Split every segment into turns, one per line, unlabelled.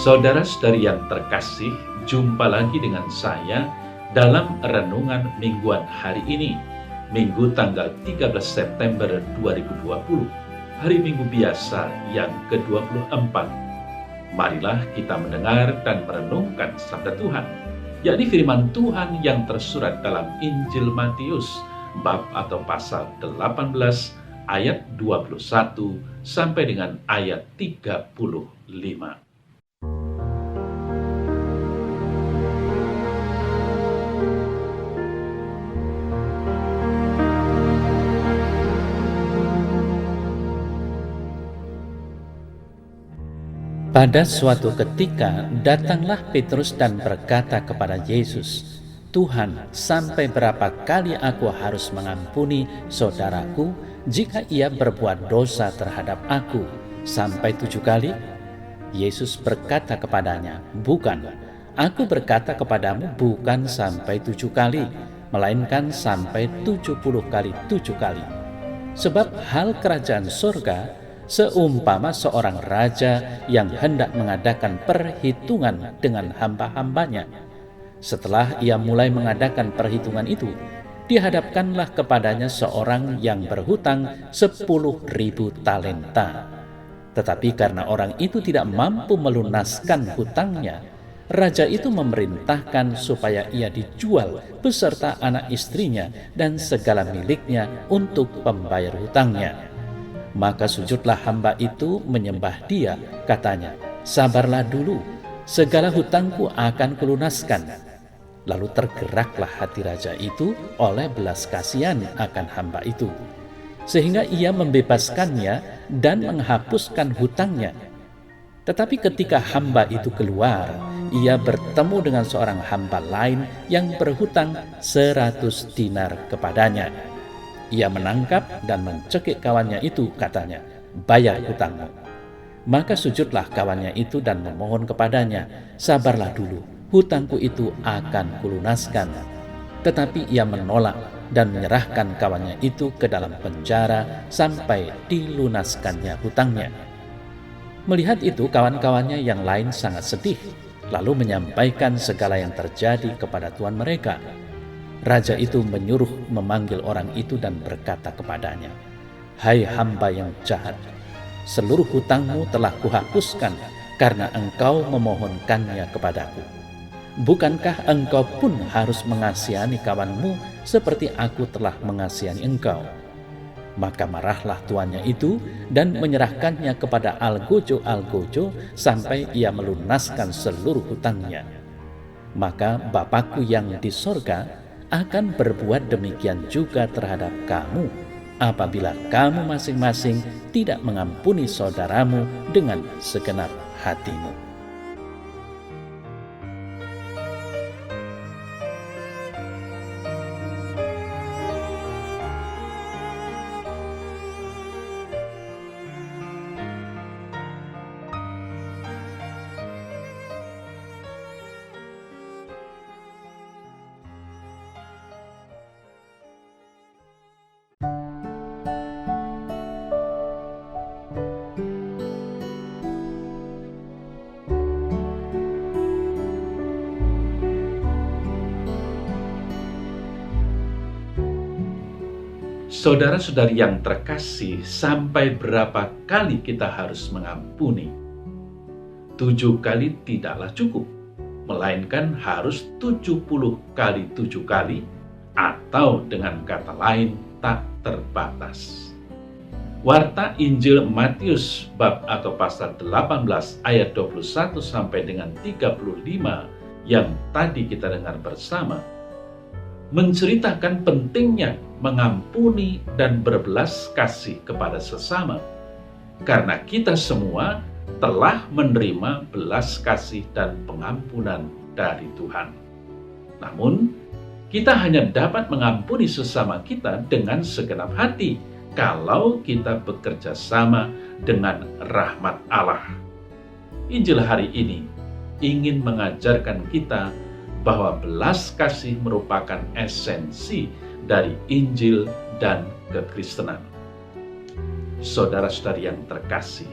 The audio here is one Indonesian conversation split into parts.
Saudara-saudari yang terkasih, jumpa lagi dengan saya dalam renungan mingguan hari ini, Minggu tanggal 13 September 2020, hari Minggu biasa yang ke-24. Marilah kita mendengar dan merenungkan sabda Tuhan, yakni firman Tuhan yang tersurat dalam Injil Matius, bab atau pasal 18, ayat 21 sampai dengan ayat 35.
Pada suatu ketika, datanglah Petrus dan berkata kepada Yesus, "Tuhan, sampai berapa kali aku harus mengampuni saudaraku jika ia berbuat dosa terhadap aku? Sampai 7 kali?" Yesus berkata kepadanya, "Bukan, aku berkata kepadamu bukan sampai 7 kali, melainkan sampai 70 kali 7 kali. Sebab hal kerajaan surga seumpama seorang raja yang hendak mengadakan perhitungan dengan hamba-hambanya. Setelah ia mulai mengadakan perhitungan itu, dihadapkanlah kepadanya seorang yang berhutang 10.000 talenta. Tetapi karena orang itu tidak mampu melunaskan hutangnya, raja itu memerintahkan supaya ia dijual beserta anak istrinya dan segala miliknya untuk pembayar hutangnya. Maka sujudlah hamba itu menyembah dia, katanya, 'Sabarlah dulu, segala hutangku akan kulunaskan.' Lalu tergeraklah hati raja itu oleh belas kasihan akan hamba itu, sehingga ia membebaskannya dan menghapuskan hutangnya. Tetapi ketika hamba itu keluar, ia bertemu dengan seorang hamba lain yang berhutang 100 dinar kepadanya. Ia menangkap dan mencekik kawannya itu, katanya, 'Bayar hutangmu.' Maka sujudlah kawannya itu dan memohon kepadanya, 'Sabarlah dulu, hutangku itu akan kulunaskan.' Tetapi ia menolak dan menyerahkan kawannya itu ke dalam penjara sampai dilunaskannya hutangnya. Melihat itu, kawan-kawannya yang lain sangat sedih, lalu menyampaikan segala yang terjadi kepada tuan mereka. Raja itu menyuruh memanggil orang itu dan berkata kepadanya, 'Hai hamba yang jahat, seluruh hutangmu telah kuhapuskan karena engkau memohonkannya kepadaku. Bukankah engkau pun harus mengasihani kawanmu seperti aku telah mengasihani engkau?' Maka marahlah tuannya itu dan menyerahkannya kepada algojo-algojo sampai ia melunaskan seluruh hutangnya. Maka Bapakku yang di sorga akan berbuat demikian juga terhadap kamu apabila kamu masing-masing tidak mengampuni saudaramu dengan segenap hatimu."
Saudara-saudari yang terkasih, sampai berapa kali kita harus mengampuni? 7 kali tidaklah cukup, melainkan harus 70 kali 7 kali, atau dengan kata lain, tak terbatas. Warta Injil Matius bab atau pasal 18 ayat 21 sampai dengan 35 yang tadi kita dengar bersama, menceritakan pentingnya mengampuni dan berbelas kasih kepada sesama, karena kita semua telah menerima belas kasih dan pengampunan dari Tuhan. Namun, kita hanya dapat mengampuni sesama kita dengan segenap hati kalau kita bekerja sama dengan rahmat Allah. Injil hari ini ingin mengajarkan kita bahwa belas kasih merupakan esensi dari Injil dan kekristenan. Saudara-saudari yang terkasih,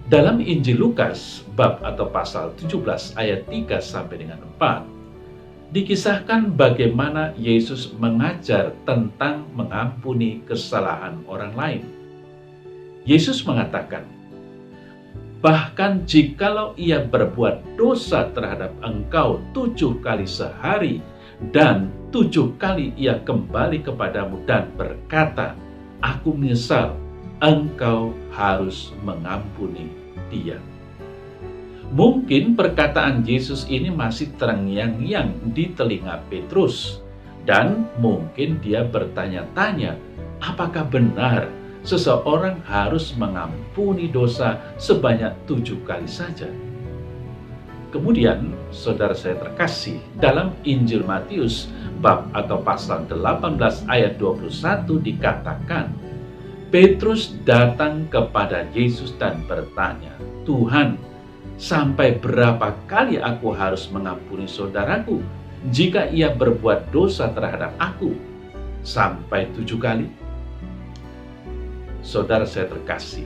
Dalam Injil Lukas bab atau pasal 17 ayat 3 sampai dengan 4 dikisahkan bagaimana Yesus mengajar tentang mengampuni kesalahan orang lain. Yesus mengatakan, bahkan jikalau ia berbuat dosa terhadap engkau 7 kali sehari, dan 7 kali ia kembali kepadamu dan berkata, aku menyesal, engkau harus mengampuni dia. Mungkin perkataan Yesus ini masih terngiang-ngiang di telinga Petrus, dan mungkin dia bertanya-tanya, apakah benar seseorang harus mengampuni dosa sebanyak 7 kali saja? Kemudian, saudara saya terkasih, dalam Injil Matius bab atau pasal 18 ayat 21 dikatakan, Petrus datang kepada Yesus dan bertanya, Tuhan, sampai berapa kali aku harus mengampuni saudaraku jika ia berbuat dosa terhadap aku? Sampai 7 kali? Saudara saya terkasih,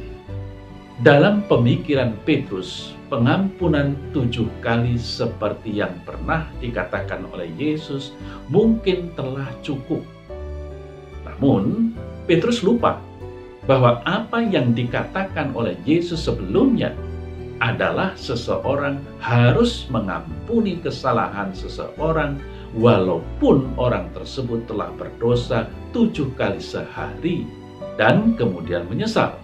dalam pemikiran Petrus, pengampunan 7 kali seperti yang pernah dikatakan oleh Yesus mungkin telah cukup. Namun, Petrus lupa bahwa apa yang dikatakan oleh Yesus sebelumnya adalah seseorang harus mengampuni kesalahan seseorang walaupun orang tersebut telah berdosa 7 kali sehari dan kemudian menyesal.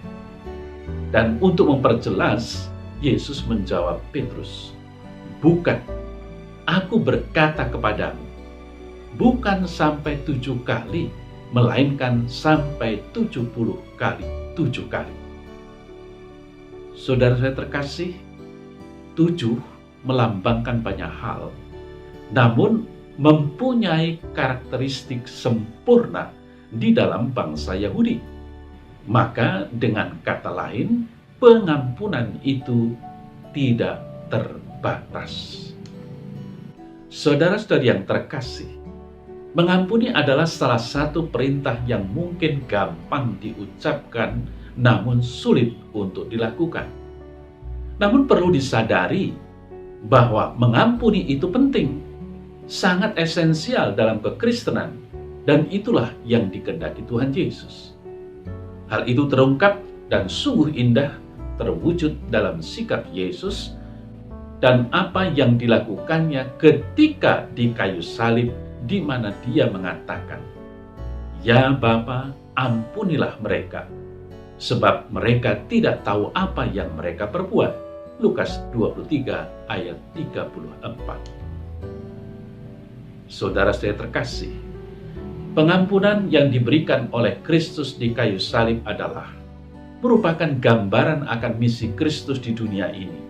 Dan untuk memperjelas, Yesus menjawab Petrus, bukan, aku berkata kepadamu, bukan sampai 7 kali, melainkan sampai 70 kali, 7 kali. Saudara saya terkasih, 7 melambangkan banyak hal, namun mempunyai karakteristik sempurna di dalam bangsa Yahudi. Maka dengan kata lain, pengampunan itu tidak terbatas. Saudara-saudari yang terkasih, mengampuni adalah salah satu perintah yang mungkin gampang diucapkan namun sulit untuk dilakukan. Namun perlu disadari bahwa mengampuni itu penting, sangat esensial dalam kekristenan, dan itulah yang dikehendaki Tuhan Yesus. Hal itu terungkap dan sungguh indah terwujud dalam sikap Yesus dan apa yang dilakukannya ketika di kayu salib, di mana dia mengatakan, "Ya Bapa, ampunilah mereka, sebab mereka tidak tahu apa yang mereka perbuat." Lukas 23 ayat 34. Saudara saya terkasih, pengampunan yang diberikan oleh Kristus di kayu salib adalah merupakan gambaran akan misi Kristus di dunia ini,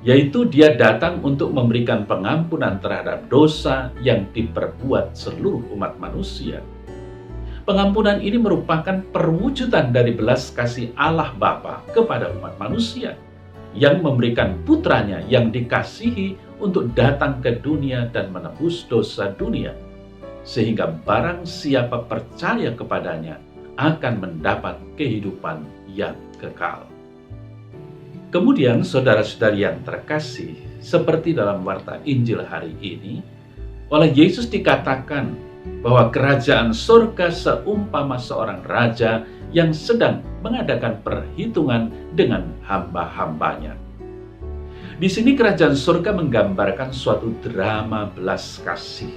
yaitu dia datang untuk memberikan pengampunan terhadap dosa yang diperbuat seluruh umat manusia. Pengampunan ini merupakan perwujudan dari belas kasih Allah Bapa kepada umat manusia, yang memberikan putranya yang dikasihi untuk datang ke dunia dan menebus dosa dunia, sehingga barang siapa percaya kepadanya akan mendapat kehidupan yang kekal. Kemudian saudara-saudari yang terkasih, seperti dalam warta Injil hari ini, oleh Yesus dikatakan bahwa kerajaan surga seumpama seorang raja yang sedang mengadakan perhitungan dengan hamba-hambanya. Di sini kerajaan surga menggambarkan suatu drama belas kasih,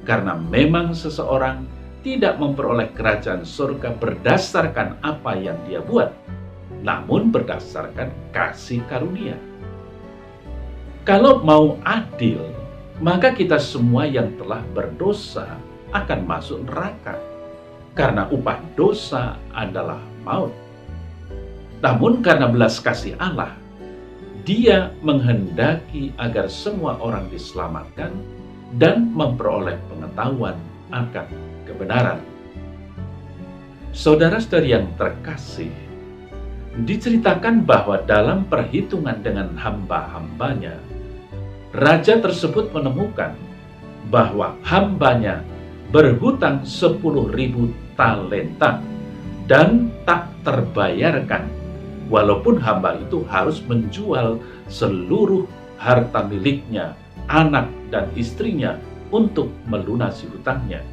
karena memang seseorang tidak memperoleh kerajaan surga berdasarkan apa yang dia buat, namun berdasarkan kasih karunia. Kalau mau adil, maka kita semua yang telah berdosa akan masuk neraka, karena upah dosa adalah maut. Namun karena belas kasih Allah, Dia menghendaki agar semua orang diselamatkan dan memperoleh pengetahuan akan kebenaran. Saudara-saudari yang terkasih, diceritakan bahwa dalam perhitungan dengan hamba-hambanya, raja tersebut menemukan bahwa hambanya berhutang 10.000 talenta dan tak terbayarkan, walaupun hamba itu harus menjual seluruh harta miliknya, anak dan istrinya untuk melunasi hutangnya.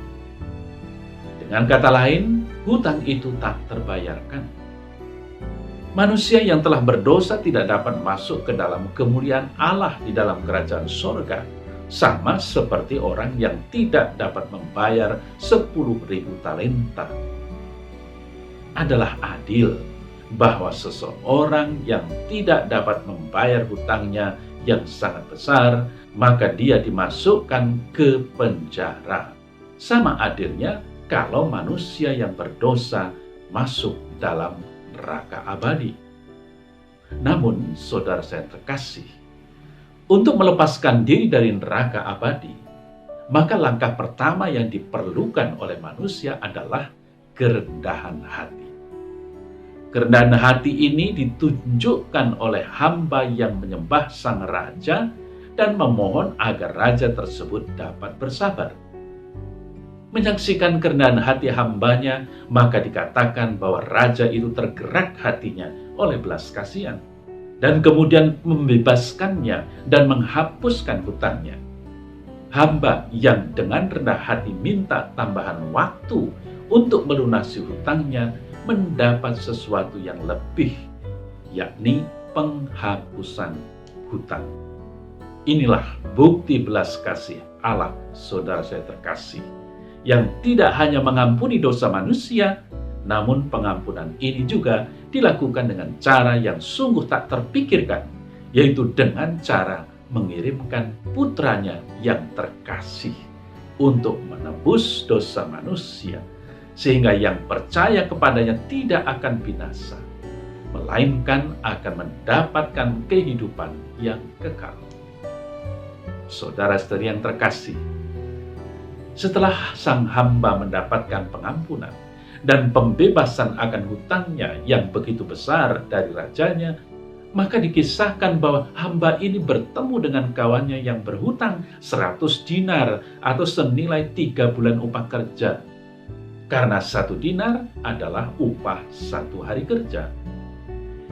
Dengan kata lain, hutang itu tak terbayarkan. Manusia yang telah berdosa tidak dapat masuk ke dalam kemuliaan Allah di dalam kerajaan sorga, sama seperti orang yang tidak dapat membayar 10.000 talenta. Adalah adil bahwa seseorang yang tidak dapat membayar hutangnya yang sangat besar, maka dia dimasukkan ke penjara. Sama adilnya kalau manusia yang berdosa masuk dalam neraka abadi. Namun, saudara saya terkasih, untuk melepaskan diri dari neraka abadi, maka langkah pertama yang diperlukan oleh manusia adalah kerendahan hati. Kerendahan hati ini ditunjukkan oleh hamba yang menyembah sang raja dan memohon agar raja tersebut dapat bersabar. Menyaksikan kerendahan hati hambanya, maka dikatakan bahwa raja itu tergerak hatinya oleh belas kasihan dan kemudian membebaskannya dan menghapuskan hutangnya. Hamba yang dengan rendah hati minta tambahan waktu untuk melunasi hutangnya mendapat sesuatu yang lebih, yakni penghapusan hutang. Inilah bukti belas kasih Allah, saudara saya terkasih, yang tidak hanya mengampuni dosa manusia, namun pengampunan ini juga dilakukan dengan cara yang sungguh tak terpikirkan, yaitu dengan cara mengirimkan putranya yang terkasih untuk menebus dosa manusia, sehingga yang percaya kepadanya tidak akan binasa, melainkan akan mendapatkan kehidupan yang kekal. Saudara-saudari yang terkasih, setelah sang hamba mendapatkan pengampunan dan pembebasan akan hutangnya yang begitu besar dari rajanya, maka dikisahkan bahwa hamba ini bertemu dengan kawannya yang berhutang 100 dinar atau senilai 3 bulan upah kerja. Karena 1 dinar adalah upah 1 hari kerja.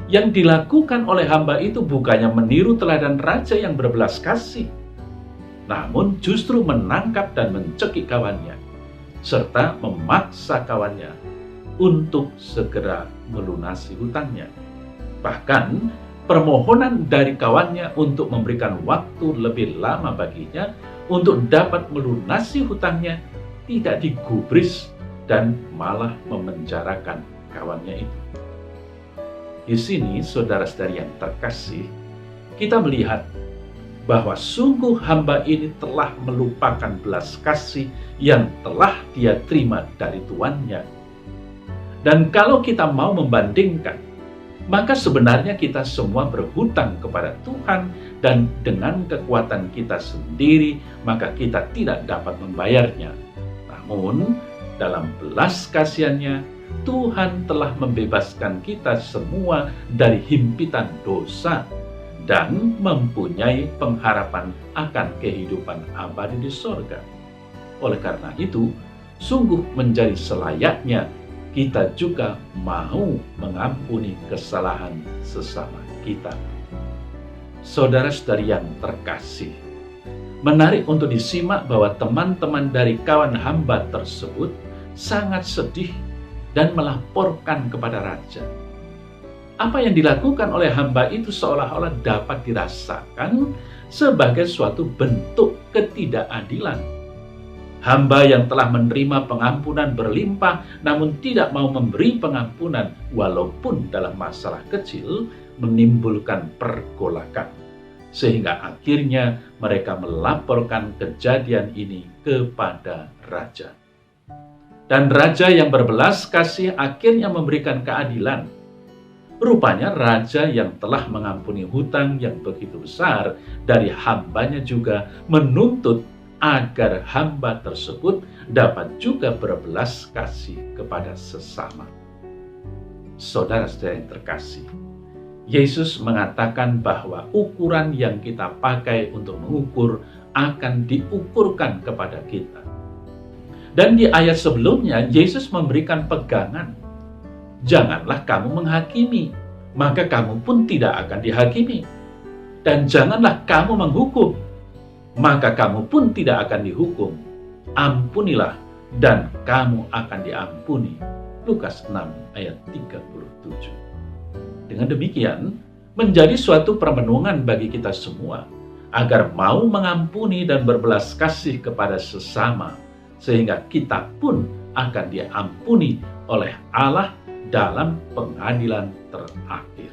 Yang dilakukan oleh hamba itu bukannya meniru teladan raja yang berbelas kasih, namun justru menangkap dan mencekik kawannya, serta memaksa kawannya untuk segera melunasi hutangnya. Bahkan, permohonan dari kawannya untuk memberikan waktu lebih lama baginya untuk dapat melunasi hutangnya tidak digubris dan malah memenjarakan kawannya itu. Di sini, saudara-saudari yang terkasih, kita melihat bahwa sungguh hamba ini telah melupakan belas kasih yang telah dia terima dari tuannya. Dan kalau kita mau membandingkan, maka sebenarnya kita semua berhutang kepada Tuhan, dan dengan kekuatan kita sendiri, maka kita tidak dapat membayarnya. Namun, dalam belas kasihannya, Tuhan telah membebaskan kita semua dari himpitan dosa dan mempunyai pengharapan akan kehidupan abadi di sorga. Oleh karena itu, sungguh menjadi selayaknya kita juga mau mengampuni kesalahan sesama kita. Saudara-saudari yang terkasih, menarik untuk disimak bahwa teman-teman dari kawan hamba tersebut sangat sedih dan melaporkan kepada raja. Apa yang dilakukan oleh hamba itu seolah-olah dapat dirasakan sebagai suatu bentuk ketidakadilan. Hamba yang telah menerima pengampunan berlimpah namun tidak mau memberi pengampunan walaupun dalam masalah kecil menimbulkan pergolakan. Sehingga akhirnya mereka melaporkan kejadian ini kepada raja. Dan raja yang berbelas kasih akhirnya memberikan keadilan. Rupanya raja yang telah mengampuni hutang yang begitu besar dari hambanya juga menuntut agar hamba tersebut dapat juga berbelas kasih kepada sesama. Saudara-saudara yang terkasih, Yesus mengatakan bahwa ukuran yang kita pakai untuk mengukur akan diukurkan kepada kita. Dan di ayat sebelumnya, Yesus memberikan pegangan. Janganlah kamu menghakimi, maka kamu pun tidak akan dihakimi. Dan janganlah kamu menghukum, maka kamu pun tidak akan dihukum. Ampunilah, dan kamu akan diampuni. Lukas 6 ayat 37. Dengan demikian, menjadi suatu permenungan bagi kita semua, agar mau mengampuni dan berbelas kasih kepada sesama, sehingga kita pun akan diampuni oleh Allah dalam pengadilan terakhir.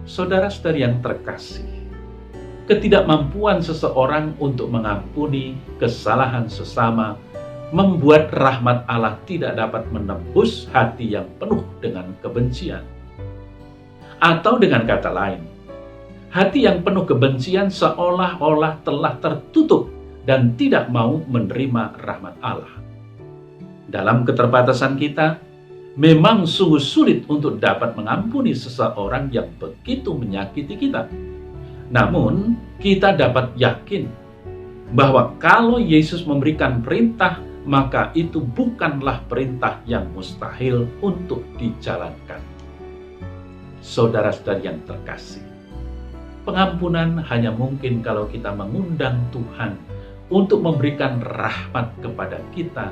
Saudara-saudari yang terkasih, ketidakmampuan seseorang untuk mengampuni kesalahan sesama membuat rahmat Allah tidak dapat menembus hati yang penuh dengan kebencian. Atau dengan kata lain, hati yang penuh kebencian seolah-olah telah tertutup dan tidak mau menerima rahmat Allah. Dalam keterbatasan kita, memang sungguh sulit untuk dapat mengampuni seseorang yang begitu menyakiti kita. Namun, kita dapat yakin bahwa kalau Yesus memberikan perintah, maka itu bukanlah perintah yang mustahil untuk dijalankan. Saudara-saudari yang terkasih, pengampunan hanya mungkin kalau kita mengundang Tuhan untuk memberikan rahmat kepada kita,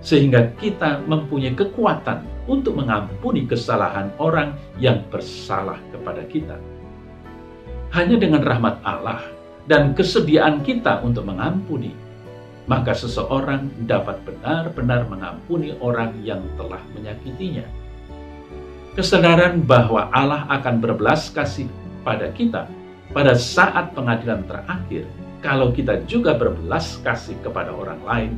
sehingga kita mempunyai kekuatan untuk mengampuni kesalahan orang yang bersalah kepada kita. Hanya dengan rahmat Allah dan kesediaan kita untuk mengampuni, maka seseorang dapat benar-benar mengampuni orang yang telah menyakitinya. Kesadaran bahwa Allah akan berbelas kasih pada kita pada saat pengadilan terakhir, kalau kita juga berbelas kasih kepada orang lain,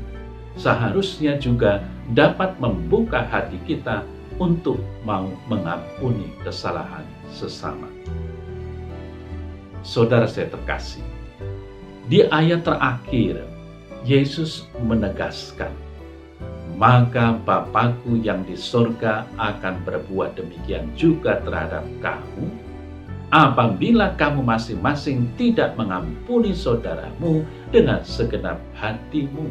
seharusnya juga dapat membuka hati kita untuk mau mengampuni kesalahan sesama. Saudara saya terkasih, di ayat terakhir, Yesus menegaskan, maka Bapa-Ku yang di sorga akan berbuat demikian juga terhadap kamu, apabila kamu masing-masing tidak mengampuni saudaramu dengan segenap hatimu.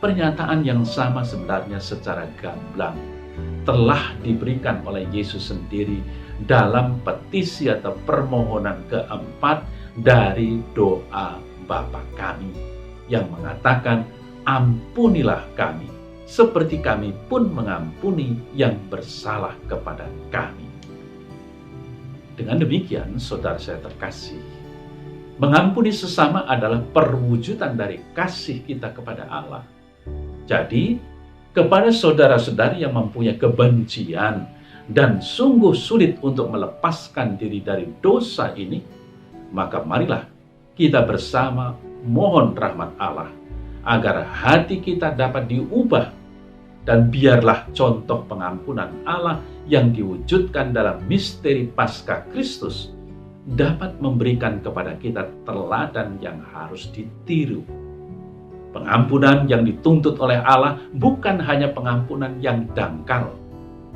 Pernyataan yang sama sebenarnya secara gamblang telah diberikan oleh Yesus sendiri dalam petisi atau permohonan keempat dari doa Bapa kami yang mengatakan, ampunilah kami seperti kami pun mengampuni yang bersalah kepada kami. Dengan demikian, saudara saya terkasih, mengampuni sesama adalah perwujudan dari kasih kita kepada Allah. Jadi, kepada saudara-saudari yang mempunyai kebencian dan sungguh sulit untuk melepaskan diri dari dosa ini, maka marilah kita bersama mohon rahmat Allah agar hati kita dapat diubah, dan biarlah contoh pengampunan Allah yang diwujudkan dalam misteri Paskah Kristus dapat memberikan kepada kita teladan yang harus ditiru. Pengampunan yang dituntut oleh Allah bukan hanya pengampunan yang dangkal,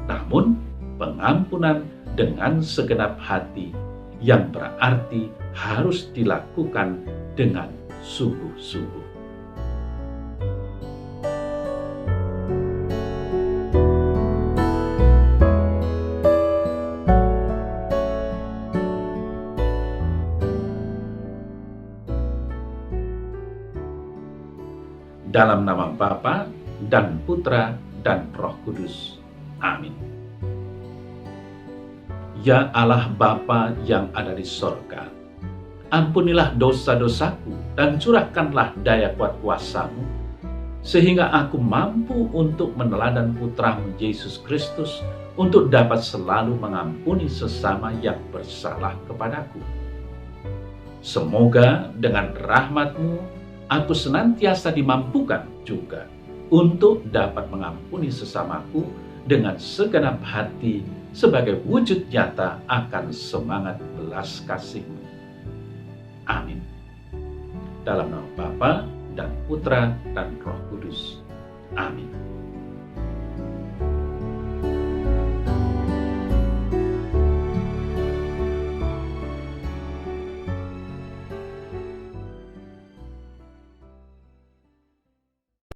namun pengampunan dengan segenap hati yang berarti harus dilakukan dengan sungguh-sungguh. Dalam nama Bapa dan Putra dan Roh Kudus. Amin. Ya Allah Bapa yang ada di sorga, ampunilah dosa-dosaku dan curahkanlah daya kuat kuasa-Mu, sehingga aku mampu untuk meneladan Putra-Mu Yesus Kristus untuk dapat selalu mengampuni sesama yang bersalah kepadaku. Semoga dengan rahmat-Mu aku senantiasa dimampukan juga untuk dapat mengampuni sesamaku dengan segenap hati sebagai wujud nyata akan semangat belas kasih-Mu. Amin. Dalam nama Bapa dan Putra dan Roh Kudus. Amin.